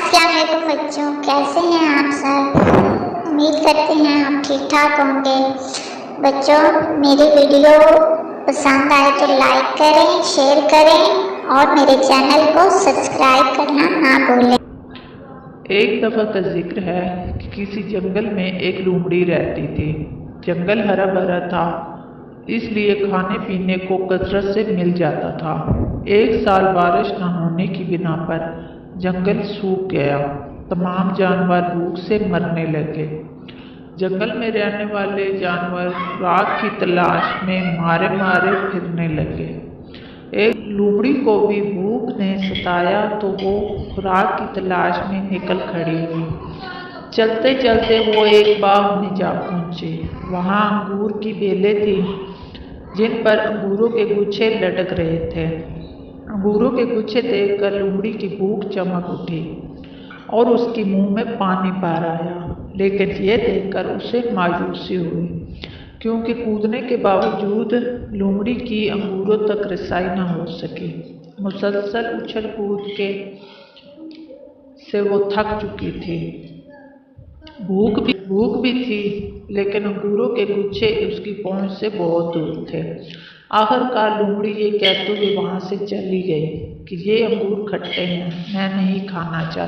अस्सलाम वालेकुम बच्चों, कैसे हैं आप सब। उम्मीद करते हैं आप ठीक ठाक होंगे। बच्चों, मेरी वीडियो पसंद आए तो लाइक करें, शेयर करें और मेरे चैनल को सब्सक्राइब करना ना भूलें। एक दफ़ा का जिक्र है कि किसी जंगल में एक लोमड़ी रहती थी। जंगल हरा भरा था, इसलिए खाने पीने को कसरत से मिल जाता था। एक साल बारिश न होने की बिना पर जंगल सूख गया। तमाम जानवर भूख से मरने लगे। जंगल में रहने वाले जानवर रात की तलाश में मारे मारे फिरने लगे। एक लोमड़ी को भी भूख ने सताया तो वो खुराक की तलाश में निकल खड़ी हुई। चलते चलते वो एक बाग में जा पहुंची। वहां अंगूर की बेलें थी जिन पर अंगूरों के गुच्छे लटक रहे थे। अंगूरों के गुच्छे देखकर लोमड़ी की भूख चमक उठी और उसके मुंह में पानी भर आया। लेकिन ये देखकर उसे मायूसी हुई, क्योंकि कूदने के बावजूद लोमड़ी की अंगूरों तक रसाई न हो सकी। मुसलसल उछल कूद के से वो थक चुकी थी। भूख भी थी, लेकिन अंगूरों के गुच्छे उसकी पहुंच से बहुत दूर थे। आखिरकार लोमड़ी ये कहते हुए वहां से चली गई कि ये अंगूर खट्टे हैं, मैं नहीं खाना चाहती।